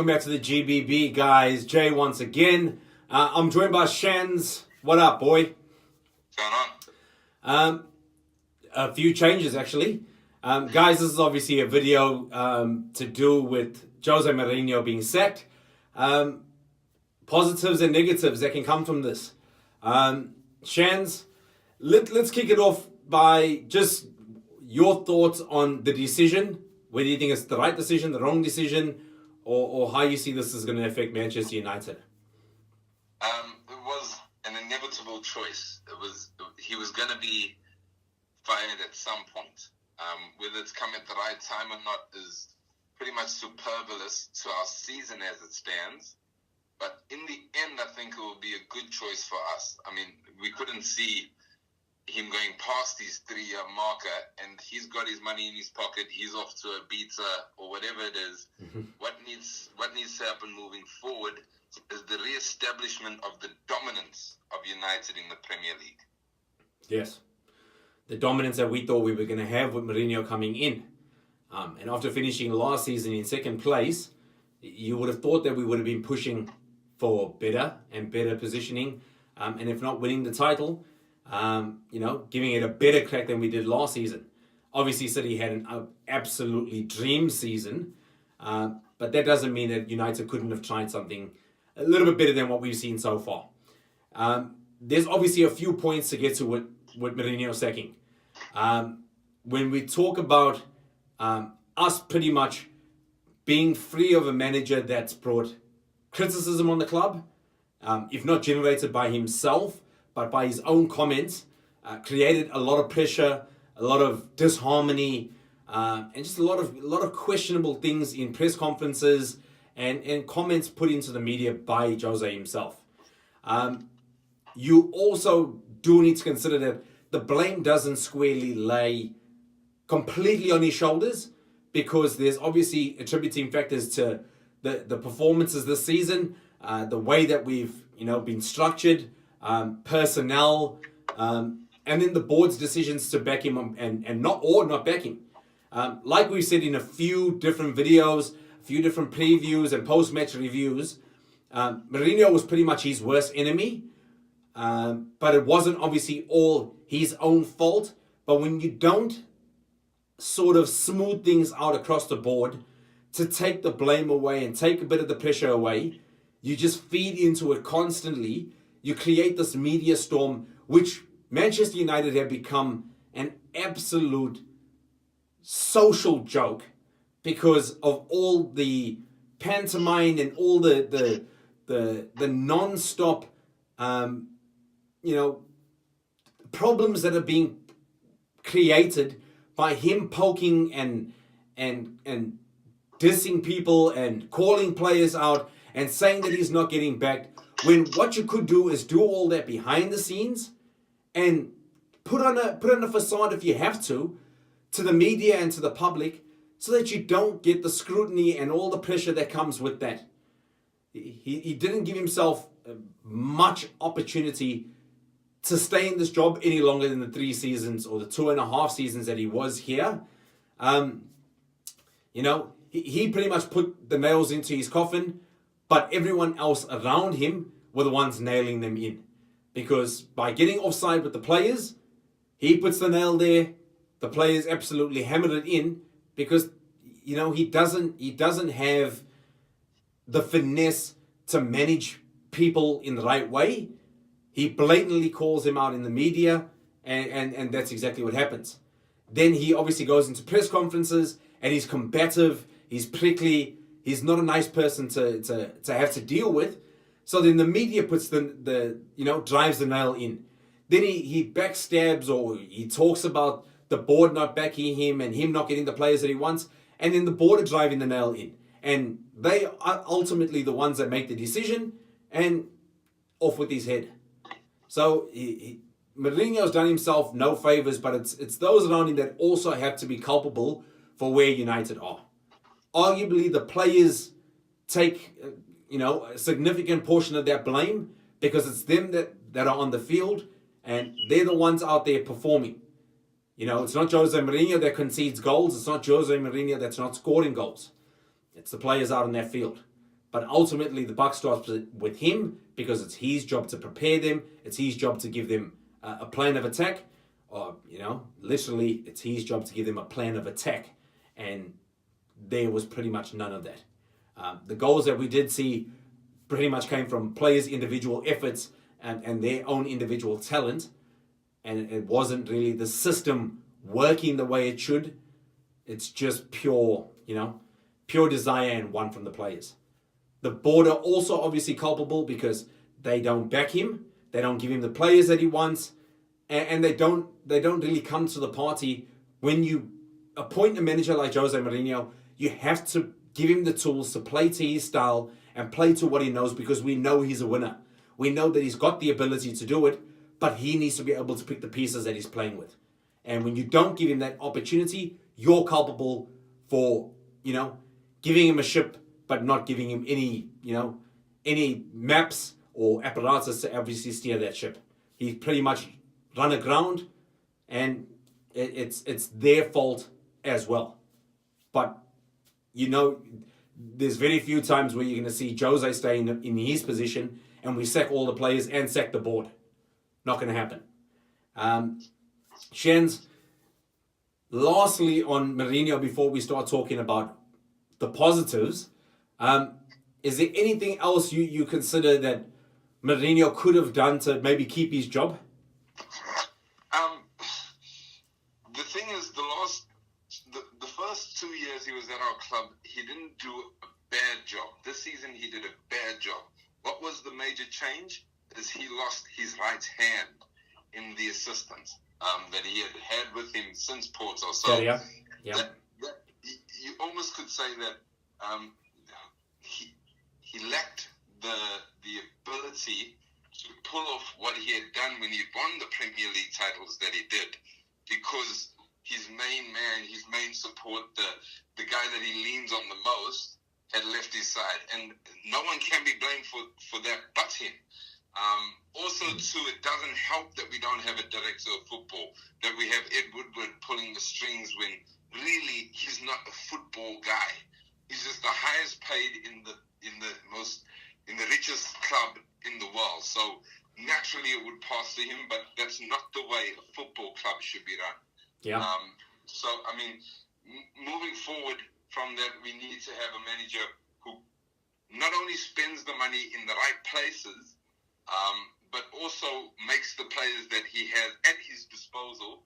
Welcome back to the G.B.B, guys. Jay once again. I'm joined by Shans. What up, boy? What's going on? A few changes, actually. Guys, this is obviously a video to do with Jose Mourinho being sacked. Positives and negatives that can come from this. Shans, let's kick it off by just your thoughts on the decision, whether you think it's the right decision, the wrong decision, or how you see this is going to affect Manchester United. It was an inevitable choice. He was going to be fired at some point. Whether it's come at the right time or not is pretty much superfluous to our season as it stands. But in the end, I think it will be a good choice for us. I mean, we couldn't see him going past his 3-year marker, and he's got his money in his pocket. He's off to a beta or whatever it is. Mm-hmm. What needs to happen moving forward is the re-establishment of the dominance of United in the Premier League. Yes, the dominance that we thought we were going to have with Mourinho coming in. And after finishing last season in second place, you would have thought that we would have been pushing for better and better positioning. And if not winning the title, giving it a better crack than we did last season. Obviously, City had an absolutely dream season, but that doesn't mean that United couldn't have tried something a little bit better than what we've seen so far. There's obviously a few points to get to with Mourinho sacking. When we talk about us pretty much being free of a manager that's brought criticism on the club, if not generated by himself, but by his own comments, created a lot of pressure, a lot of disharmony, and just a lot of questionable things in press conferences and comments put into the media by Jose himself. You also do need to consider that the blame doesn't squarely lay completely on his shoulders, because there's obviously attributing factors to the performances this season, the way that we've been structured, personnel, and then the board's decisions to back him and not back him. Like we've said in a few different videos, a few different previews and post-match reviews, Mourinho was pretty much his worst enemy, but it wasn't obviously all his own fault. But when you don't sort of smooth things out across the board to take the blame away and take a bit of the pressure away, you just feed into it constantly. You create this media storm, which Manchester United have become an absolute social joke because of all the pantomime and all the non-stop, problems that are being created by him poking and dissing people and calling players out and saying that he's not getting backed. When what you could do is do all that behind the scenes and put on a facade, if you have to the media and to the public, so that you don't get the scrutiny and all the pressure that comes with that. He didn't give himself much opportunity to stay in this job any longer than the 3 seasons or the 2.5 seasons that he was here. He pretty much put the nails into his coffin, but everyone else around him were the ones nailing them in. Because by getting offside with the players, he puts the nail there. The players absolutely hammered it in because, he doesn't have the finesse to manage people in the right way. He blatantly calls him out in the media, and that's exactly what happens. Then he obviously goes into press conferences and he's combative, he's prickly, he's not a nice person to have to deal with. So then the media puts drives the nail in. Then he backstabs, or he talks about the board not backing him and him not getting the players that he wants. And then the board are driving the nail in. And they are ultimately the ones that make the decision, and off with his head. So Mourinho's done himself no favors, but it's those around him that also have to be culpable for where United are. Arguably, the players take a significant portion of that blame, because it's them that are on the field and they're the ones out there performing. It's not Jose Mourinho that concedes goals. It's not Jose Mourinho that's not scoring goals. It's the players out on that field. But ultimately, the buck starts with him because it's his job to prepare them. It's his job to give them a plan of attack. Or, literally, it's his job to give them a plan of attack. And there was pretty much none of that. The goals that we did see pretty much came from players' individual efforts and their own individual talent. And it wasn't really the system working the way it should. It's just pure desire and want from the players. The board are also obviously culpable because they don't back him. They don't give him the players that he wants. And they don't really come to the party. When you appoint a manager like Jose Mourinho, you have to give him the tools to play to his style and play to what he knows, because we know he's a winner. We know that he's got the ability to do it, but he needs to be able to pick the pieces that he's playing with. And when you don't give him that opportunity, you're culpable for, giving him a ship, but not giving him any maps or apparatus to obviously steer that ship. He's pretty much run aground, and it's their fault as well. But, there's very few times where you're going to see Jose stay in his position and we sack all the players and sack the board. Not going to happen. Shans, lastly on Mourinho, before we start talking about the positives, is there anything else you consider that Mourinho could have done to maybe keep his job? The thing is, the first 2 years he was at our club, he didn't do a bad job. This season he did a bad job. What was the major change? Is he lost his right hand in the assistant that he had with him since Porto. So yeah. That you almost could say that he lacked the ability to pull off what he had done when he won the Premier League titles that he did, because his main man, his main support, the guy that he leans on the most, had left his side, and no one can be blamed for that but him. Also, too, it doesn't help that we don't have a director of football, that we have Ed Woodward pulling the strings when really he's not a football guy. He's just the highest paid in the richest club in the world. So naturally it would pass to him, but that's not the way a football club should be run. Yeah. So, moving forward from that, we need to have a manager who not only spends the money in the right places, but also makes the players that he has at his disposal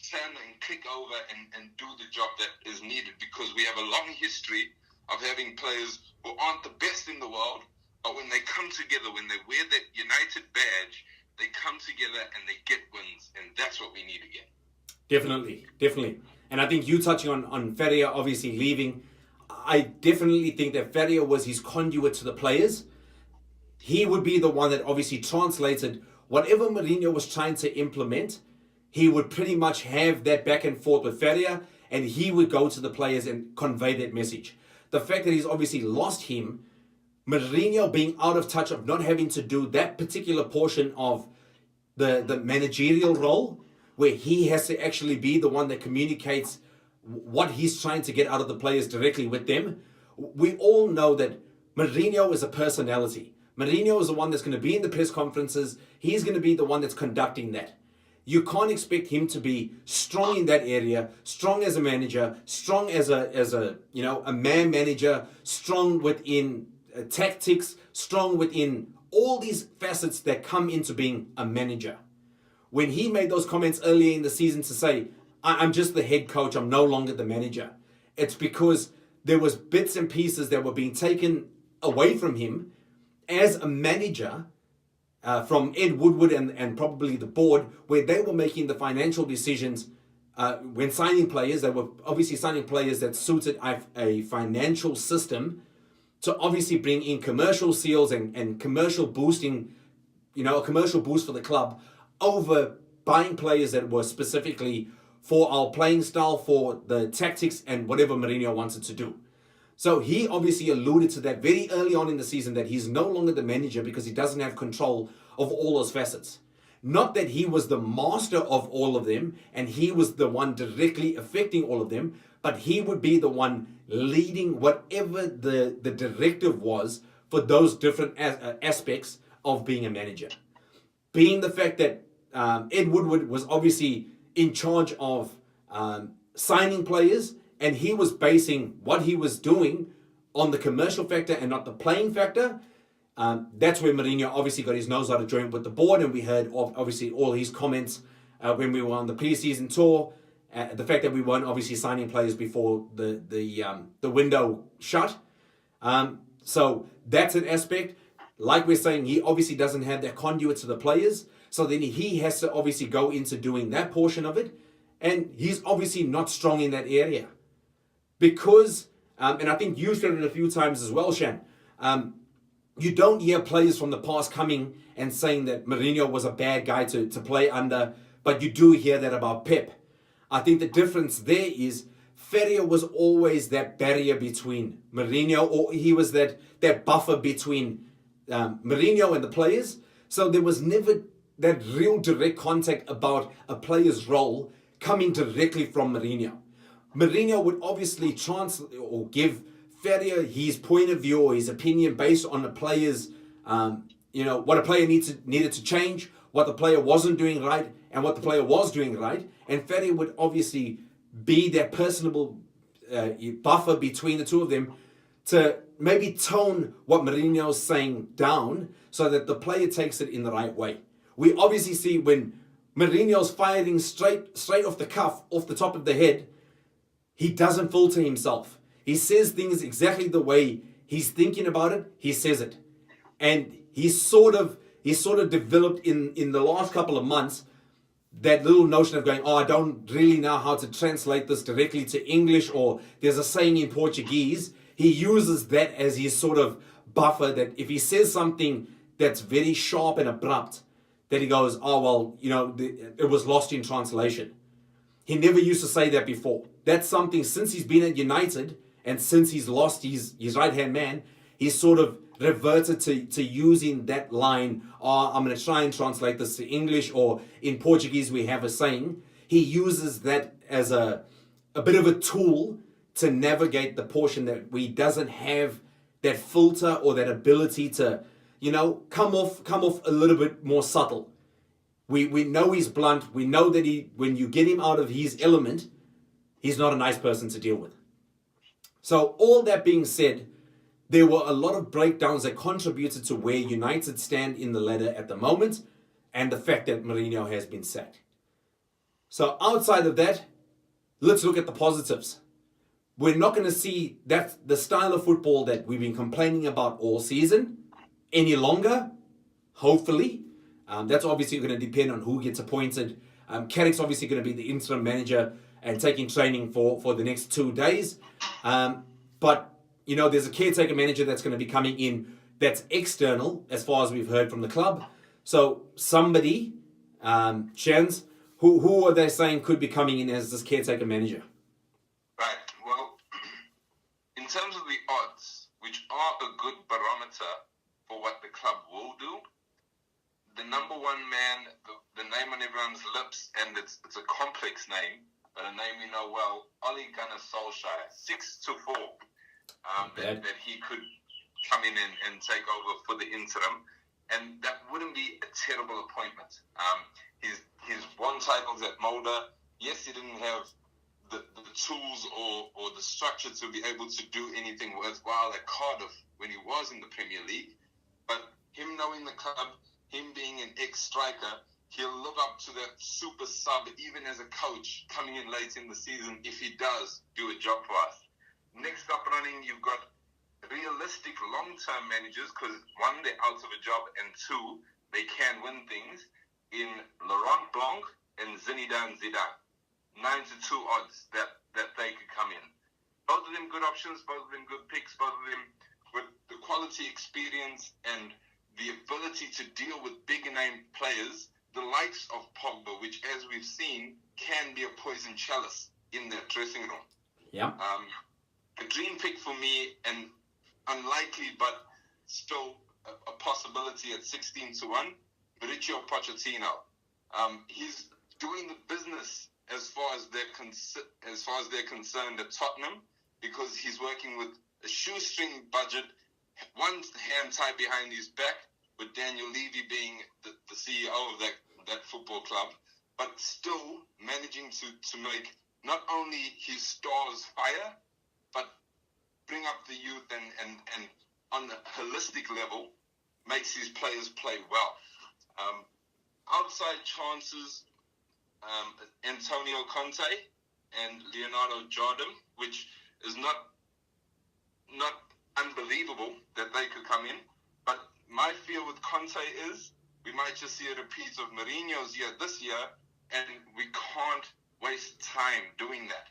turn and click over and do the job that is needed, because we have a long history of having players who aren't the best in the world, but when they come together, when they wear that United badge, they come together and they get wins, and that's what we need to get. Definitely. And I think you touching on Ferreira obviously leaving, I definitely think that Ferreira was his conduit to the players. He would be the one that obviously translated whatever Mourinho was trying to implement. He would pretty much have that back and forth with Ferreira, and he would go to the players and convey that message. The fact that he's obviously lost him, Mourinho being out of touch, of not having to do that particular portion of the managerial role, where he has to actually be the one that communicates what he's trying to get out of the players directly with them. We all know that Mourinho is a personality. Mourinho is the one that's going to be in the press conferences. He's going to be the one that's conducting that. You can't expect him to be strong in that area, strong as a manager, strong as a man manager, strong within tactics, strong within all these facets that come into being a manager. When he made those comments earlier in the season to say, I'm just the head coach, I'm no longer the manager, it's because there was bits and pieces that were being taken away from him as a manager from Ed Woodward and probably the board, where they were making the financial decisions when signing players. They were obviously signing players that suited a financial system to obviously bring in commercial sales and commercial boosting, a commercial boost for the club, over buying players that were specifically for our playing style, for the tactics and whatever Mourinho wanted to do. So he obviously alluded to that very early on in the season, that he's no longer the manager because he doesn't have control of all those facets. Not that he was the master of all of them and he was the one directly affecting all of them, but he would be the one leading whatever the directive was for those different aspects of being a manager. Being the fact that Ed Woodward was obviously in charge of signing players, and he was basing what he was doing on the commercial factor and not the playing factor. That's where Mourinho obviously got his nose out of joint with the board, and we heard obviously all his comments when we were on the pre-season tour. The fact that we weren't obviously signing players before the window shut. So that's an aspect. Like we're saying, he obviously doesn't have that conduit to the players, so then he has to obviously go into doing that portion of it, and he's obviously not strong in that area. Because, and I think you said it a few times as well, Shan, you don't hear players from the past coming and saying that Mourinho was a bad guy to play under, but you do hear that about Pep. I think the difference there is Ferrier was always that barrier between Mourinho, or he was that buffer between Mourinho and the players. So there was never that real direct contact about a player's role coming directly from Mourinho. Mourinho would obviously give Ferrier his point of view or his opinion based on the player's, what a player needed to change, what the player wasn't doing right, and what the player was doing right. And Ferrier would obviously be that personable buffer between the two of them to maybe tone what Mourinho's saying down so that the player takes it in the right way. We obviously see when Mourinho's firing straight off the cuff, off the top of the head, he doesn't filter himself. He says things exactly the way he's thinking about it, he says it. And he's sort of developed in the last couple of months that little notion of going, I don't really know how to translate this directly to English, or there's a saying in Portuguese. He uses that as his sort of buffer, that if he says something that's very sharp and abrupt, that he goes, it was lost in translation. He never used to say that before. That's something since he's been at United and since he's lost his right-hand man, he's sort of reverted to using that line, I'm going to try and translate this to English, or in Portuguese we have a saying. He uses that as a bit of a tool to navigate the portion that he doesn't have that filter or that ability to, come off a little bit more subtle. We know he's blunt. We know that when you get him out of his element, he's not a nice person to deal with. So all that being said, there were a lot of breakdowns that contributed to where United stand in the ladder at the moment, and the fact that Mourinho has been sacked. So outside of that, let's look at the positives. We're not going to see the style of football that we've been complaining about all season any longer, hopefully. That's obviously going to depend on who gets appointed. Carrick's obviously going to be the interim manager and taking training for the next 2 days. But there's a caretaker manager that's going to be coming in that's external, as far as we've heard from the club. So somebody, Chance, who are they saying could be coming in as this caretaker manager? Right. Well, in terms of the odds, which are a good barometer for what the club will do, the number one man, the name on everyone's lips, and it's a complex name, but a name you know well, Ole Gunnar Solskjaer, 6-4. That he could come in and take over for the interim, and that wouldn't be a terrible appointment. He's won titles at Mulder. Yes, he didn't have the tools or the structure to be able to do anything worthwhile at Cardiff when he was in the Premier League, but him knowing the club, him being an ex-striker, he'll look up to that super sub even as a coach coming in late in the season if he does do a job for us. Next up running, you've got realistic long-term managers, because one, they're out of a job, and two, they can win things, in Laurent Blanc and Zinedine Zidane. 9-2 odds that they could come in. Both of them good options, both of them good picks, both of them with the quality, experience, and the ability to deal with bigger name players, the likes of Pogba, which, as we've seen, can be a poison chalice in their dressing room. Yeah. A dream pick for me, and unlikely, but still a possibility at 16-1, Mauricio Pochettino. He's doing the business as far as they're concerned at Tottenham, because he's working with a shoestring budget, one hand tied behind his back, with Daniel Levy being the CEO of that football club, but still managing to make not only his stars fire, but bring up the youth and on a holistic level makes his players play well. Outside chances, Antonio Conte and Leonardo Jardim, which is not unbelievable that they could come in. But my fear with Conte is we might just see a repeat of Mourinho's year this year, and we can't waste time doing that.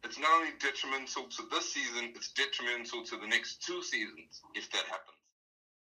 It's not only detrimental to this season, it's detrimental to the next 2 seasons if that happens.